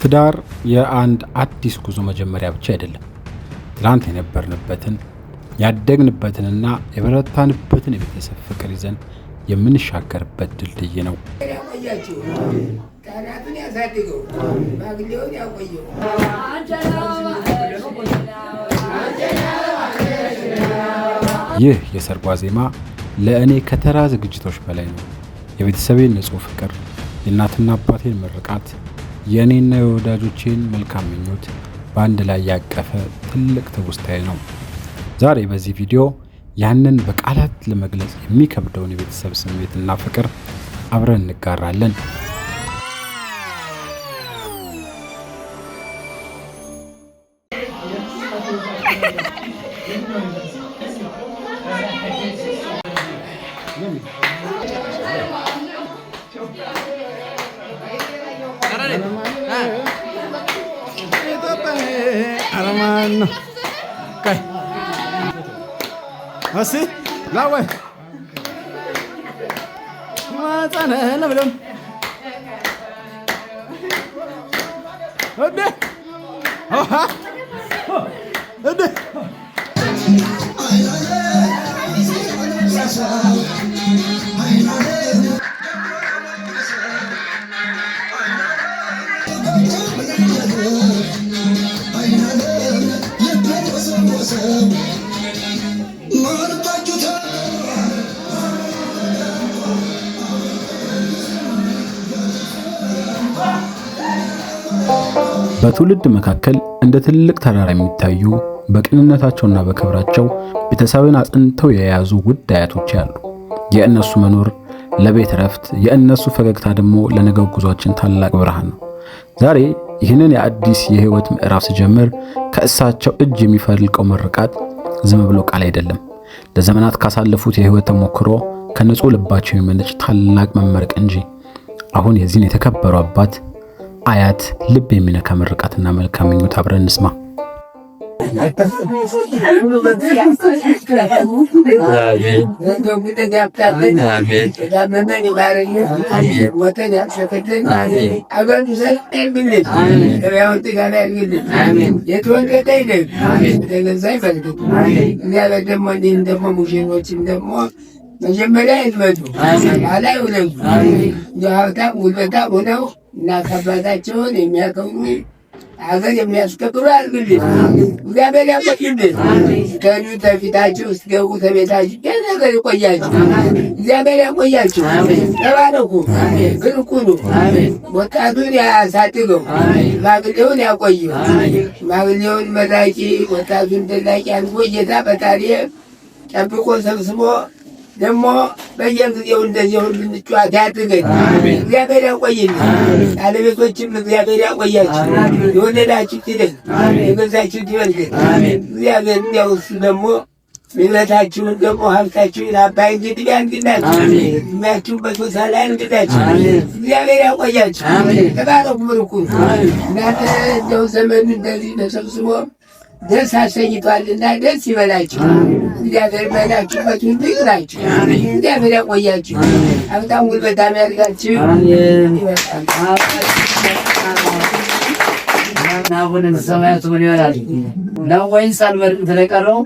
ትዳር የአንድ አዲስ ጉዞ መጀመሪያ ብቻ አይደለም። ትላንት የነበርንበትን ያደግንበትንና የበረታንበትን የቤተሰብ ፍቅር ይዘን የምንሻገርበት ድልድይ ነው። ይህ የሰርግ ዋዜማ ለእኔ ከተራ ዝግጅቶች በላይ ነው። የቤተሰቤን ንጹህ ፍቅር፣ የእናትና አባቴን ምርቃት፣ የእኔና የወዳጆቼን መልካም ምኞት በአንድ ላይ ያቀፈ ትልቅ ትውስታዬ ነው። ዛሬ በዚህ ቪዲዮ ያንን በቃላት ለመግለጽ የሚከብደውን የቤተሰብ ስሜትና ፍቅር አብረን እንጋራለን። Armando. Okay. Así, la wey. Matana, na belum. Ade. Ha. Ade. በትውልድ መካከል እንደ ትልቅ ተራራ የሚታዩ በቅንነታቸውና በክብራቸው ቤተሰብን አጽንተው የያዙ ውድ አያቶች ያሉ። የእነሱ መኖር ለቤት ረፍት፣ የእነሱ ፈገግታ ደግሞ ለነገው ጉዟችን ታላቅ ብርሃን ነው። ዛሬ ይህንን የአዲስ የህይወት ምዕራፍ ስጀምር ከእሳቸው እጅ የሚፈልቀው ምርቃት ዝም ብሎ ቃል አይደለም። ለዘመናት ካሳለፉት የህይወት ተሞክሮ ከንጹህ ልባቸው የሚመነጭ ታላቅ መመረቅ እንጂ። አሁን የዚህን የተከበሩ አባት አያት ልብ የሚነካ ምርቃትና መልካም ምኞት አብረን እንስማ። መጀመሪያ ይመጡ አላይ ወለዱ ሀብታም ጉልበታም ሆነው እና ከአባታቸውን የሚያከብሩ አገር የሚያስከብሩ አድርግልን። እግዚአብሔር ያቆይልን። ከኑ ተፊታችሁ ስትገቡ ተቤታችሁ ነገር ይቆያችሁ። እግዚአብሔር ያቆያችሁ። ተባረኩ። ግልኩኑ ወጣቱን ያሳድገው፣ ሽማግሌውን ያቆየው። ሽማግሌውን መራቂ ወጣቱን ደላቂ አድርጎ ጌታ ፈጣሪ ጠብቆ ሰብስቦ ደግሞ በየጊዜው እንደዚህ ሁሉ እንጫወት ያድርገን። እግዚአብሔር ያቆይልን። ባለቤቶችም እግዚአብሔር ያቆያችሁ። የወለዳችሁ ይደግ፣ የገዛችሁ ይበልጥ። እግዚአብሔር እንዲያው እሱ ደግሞ ንብረታችሁን ደግሞ ሀብታችሁን አባይ እንግዲህ ያንግላችሁ፣ የሚያችሁበት ቦታ ላይ እንግዳችሁ። እግዚአብሔር ያቆያችሁ። ተባረኩ። ምርኩ እናንተ እንደው ዘመኑ እንደዚህ ተሰብስቦ ደስ አሰኝቷልና ደስ ይበላችሁ። እግዚአብሔር በላችሁበት ሁሉ ይቅናችሁ። እግዚአብሔር ያቆያችሁ። ሀብታም ጉልበታም ያድርጋችሁ። አሁን ሰማያቱ ምን ይሆናል? ነው ወይስ አልመርቅ ተለቀረው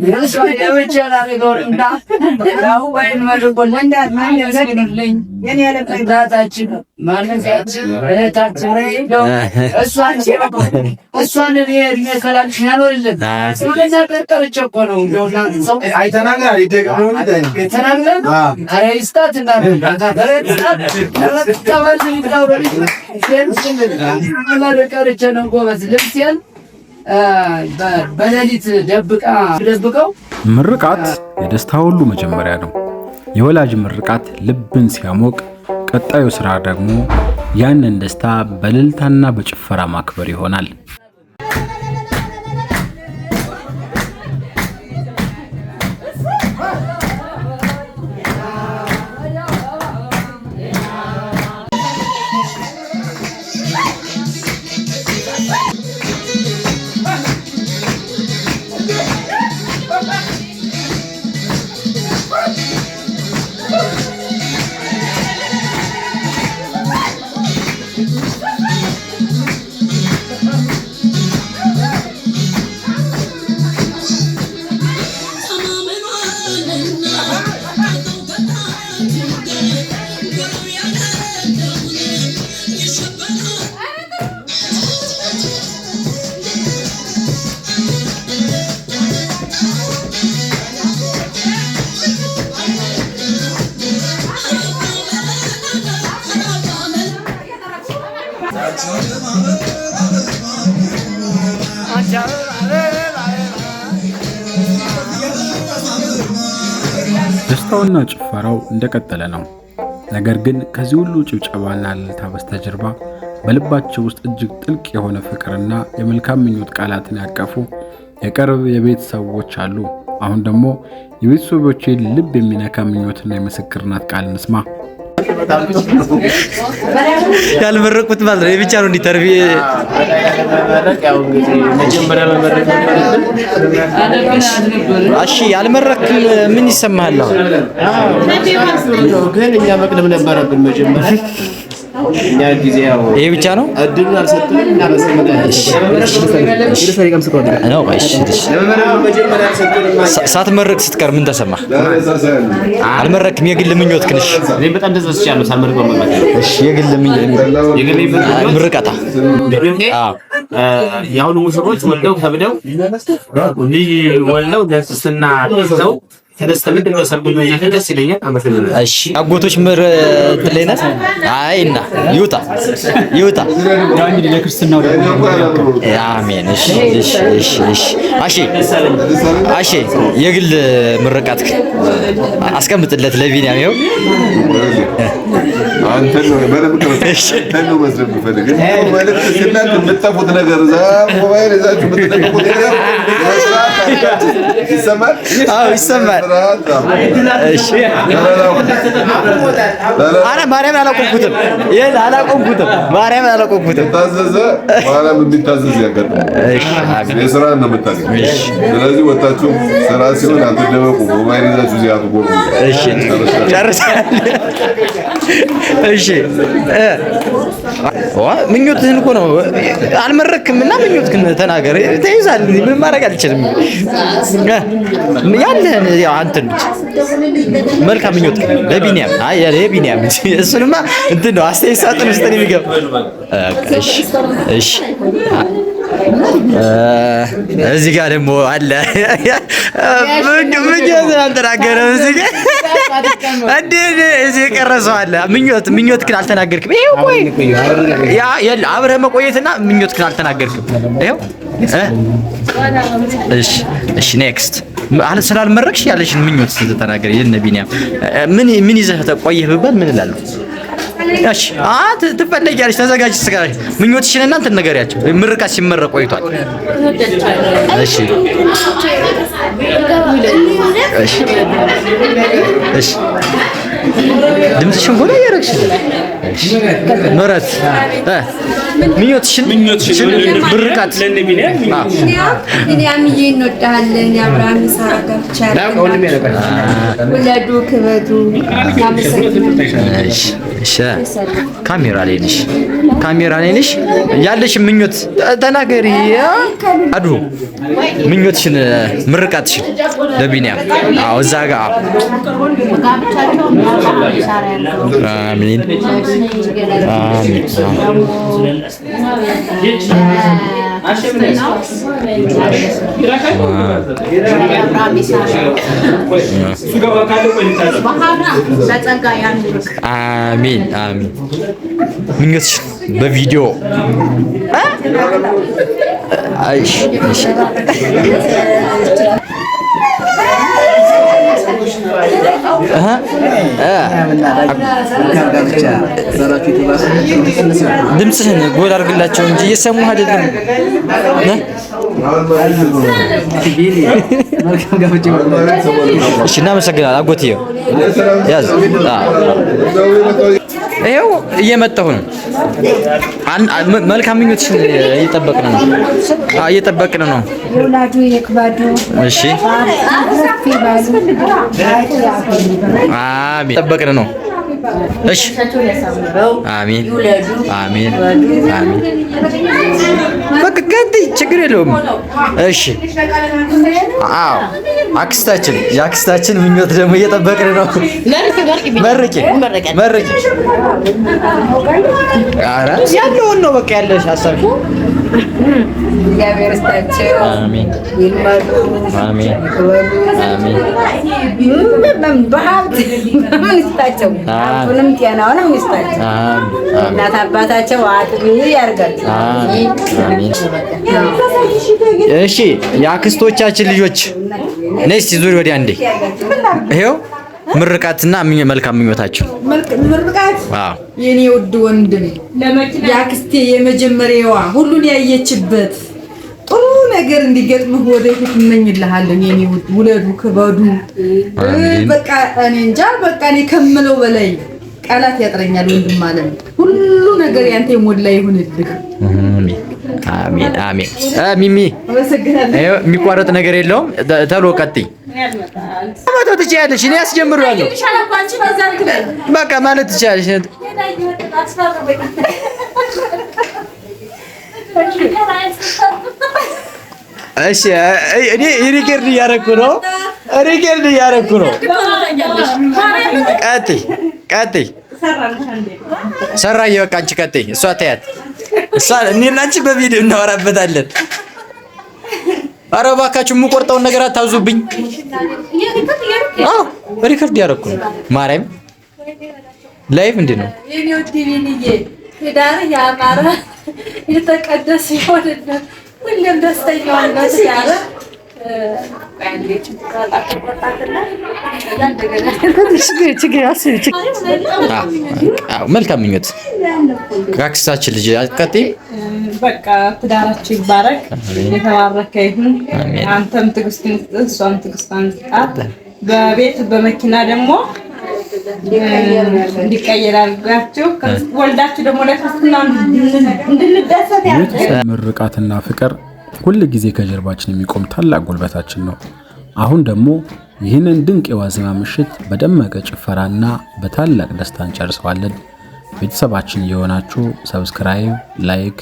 ድረስ ወደውጭ ያላረገውና ነው ወይን መርቆል ማን ያዘግልኝ የኔ ያለፈታችን ማንነታችን እለታችን ነው። እሷን እድሜ ከላልሽ ያኖርልን። ስለዛ ቀርቀርቼ እኮ ነው ሰው አይተናገር ይደገሙ ተናግረን አረ ይስጣት እና ቀርቼ ነው ጎበዝ ልብሴን በሌሊት ደብቀው። ምርቃት የደስታ ሁሉ መጀመሪያ ነው። የወላጅ ምርቃት ልብን ሲያሞቅ፣ ቀጣዩ ስራ ደግሞ ያንን ደስታ በእልልታና በጭፈራ ማክበር ይሆናል። ደስታውና ጭፈራው እንደቀጠለ ነው። ነገር ግን ከዚህ ሁሉ ጭብጨባና እልልታ በስተጀርባ በልባቸው ውስጥ እጅግ ጥልቅ የሆነ ፍቅርና የመልካም ምኞት ቃላትን ያቀፉ የቅርብ የቤት ሰዎች አሉ። አሁን ደግሞ የቤተሰቦቼን ልብ የሚነካ ምኞትና የምስክርነት ቃል እንስማ። ያልመረቁት ማለት ነው የብቻ ነው እንዲተርቢ እሺ ያልመረክም ምን ይሰማሃል? ግን እኛ መቅደም ነበረብን መጀመሪያ። እኛ ጊዜ ያው ይሄ ብቻ ነው እድሉን አልሰጡንም እና ሳትመረቅ ስትቀር ምን ተሰማ? አልመረክም የግል ምኞት ክንሽ እኔ በጣም ተጸጽቻለሁ ሳልመረቅ በመቅረት። እሺ የግል ምርቃታ የአሁኑ ሙሽሮች ወልደው ከብደው ልጅ ወልደው ደስና ይዘው ተደስተምንድን ነው ሰርጉ ነው ደስ ይለኛል። አመሰግናለሁ። እሺ አጎቶች ምርጥልኝነት አይና ይውጣ ያው እንግዲህ ለክርስትናው ደግሞ አሜን። እሺ የግል ምርቃት አስቀምጥለት ለቢኒያም ይኸው አንተ ነው በደም ነው መስለም ፈልግ ማለት ስለናንተ የምትጠፉት ነገር እዛ ሞባይል እዛችሁ የምትጠፉት ነገር ይሰማል። አዎ ይሰማል። እሺ አረ ማርያም አላቆምኩትም ማርያም አላቆምኩትም። ታዘዘ ማርያም እንድታዘዝ ያጋጥማል። እሺ የሥራ ነው የምታገኝ። ስለዚህ ወጣችሁ ስራ ሲሆን አትደበቁ። ሞባይል ይዛችሁ እዚህ አትጎሩ። እሺ ጨርሰናል። እሺ ምኞትህን እኮ ነው አልመረክም እና ምኞትህን ተናገር። ተይዛል ምን ማድረግ አልችልም። ያለህን ያው አንተን መልካም ምኞት ለቢኒያም ለቢኒያም እሱንማ እንትን ነው አስተያየት ሳጥን ውስጥ ነው የሚገባ። እሺ እዚህ ጋር ደግሞ አለ ምኞትህን አልተናገረም። እዚህ ጋር እዚህ የቀረሰው አለ ምኞትህን አልተናገርክም። ይሄው ቆይ አብረህ መቆየትና ምኞትህን አልተናገርክም። ይሄው እሺ ኔክስት ስላልመረቅሽ ያለሽን ምኞት ተናገሪ። የነ ቢኒያም ምን ይዘህ ቆየህ ብባል ምን እላለሁ? እሺ ትፈለጊያለሽ፣ ተዘጋጅ። ስጋሽ ምኞትሽን እና እንትን ነገሪያቸው። ምርቃት ሲመረቅ ቆይቷል። እሺ ድምፅሽን ጎላ እያደረግሽ ምህረት ምኞትሽን ምርቃት ቢኒያምዬ እንወዳለን። የአብርሃም ይስሐቅ ጋብቻ ውለዱ ክበዱ። ካሜራ ላይ ነሽ ያለሽን ምኞት ተናገሪ። አዱ ምኞትሽን ምርቃትሽን ለቢኒያም እዛ ጋር አሜን አሜን። አሜን አሜን። ምኞትሽን በቪዲዮ አይሽ ድምፅህን ጎል አድርግላቸው እንጂ እየሰሙህ አይደለም። እሺ እናመሰግናለን። አጎትዬው ያዝ። ይኸው እየመጣሁ ነው። መልካም ምኞትሽን እየጠበቅን ነው። የወላዱ የክባዱ እሺ አሜን። እየጠበቅን ነው። እሺ አሜን አሜን አሜን። በቃ ችግር የለውም። እሺ አዎ አክስታችን የአክስታችን ምኞት ደግሞ እየጠበቅን ነው። መርቂ ኧረ ያለውን ነው በቃ ያለሽ ሀሳብ። እግዚአብሔር ይስጣቸው። አሜን ይልመዱ። አሜን አሜን። በሀብት ምን ይስጣቸው? ሀብቱንም ጤናውንም ይስጣቸው። እናት አባታቸው አጥቢ ያርጋቸው። አሜን። እሺ የአክስቶቻችን ልጆች ነይ እስቲ ዙሪ ወዲያ እንዴ። ይሄው ምርቃትና መልካም ምኞታቸው። ምርቃት የኔ ውድ ወንድም የአክስቴ የመጀመሪያዋ ሁሉን ያየችበት ጥሩ ነገር እንዲገጥምህ ወደፊት እመኝልሃለሁ። የኔ ውድ ውለዱ፣ ክበዱ። በቃ እኔ እንጃ በቃ እኔ ከምለው በላይ ቃላት ያጥረኛል ወንድም ማለት ሁሉ ነገር ያንተ የሞላ ይሁንልህ። አሜን አሜን። ሚሚ የሚቋረጥ ነገር የለውም። ተሎ ቀጥይ። ማለት ትችያለሽ። እኔ አስጀምራለሁ በቃ ማለት ትችያለሽ። እሺ እኔ ሪከርድ እያደረኩ ነው። ቀጥይ ሰራዬ በቃ አንቺ ቀጥይ። እሷ ተያት። እኔና አንቺ በቪዲዮ እናወራበታለን። ኧረ እባካችሁ የምቆርጠውን ነገር አታውዙብኝ። ሪከርድ ያደረኩ ነው። ማርያም ላይቭ እንዴት ነው? የኔ ውድ ቢኒዬ ትዳርህ ያማረ የተቀደሰ ይሆንልህ። ሁሌም ደስተኛ ሆነህ ትዳርህ መልካም ምኞት ከአክስታችን ልጅ ቀጥይ። በቃ ትዳራችሁ ይባረክ፣ የተባረከ ይሁን። አንተም ትዕግስትን ስጥ፣ እሷም ትዕግስትን ስጣት። በቤት በመኪና ደግሞ እንዲቀየር አድርጋችሁ ወልዳችሁ ደግሞ ለክርስትና እንድንደሰት ያድርግ። ምርቃትና ፍቅር ሁል ጊዜ ከጀርባችን የሚቆም ታላቅ ጉልበታችን ነው። አሁን ደግሞ ይህንን ድንቅ የዋዜማ ምሽት በደመቀ ጭፈራና በታላቅ ደስታ እንጨርሰዋለን። ቤተሰባችን የሆናችሁ ሰብስክራይብ፣ ላይክ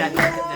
Let's go.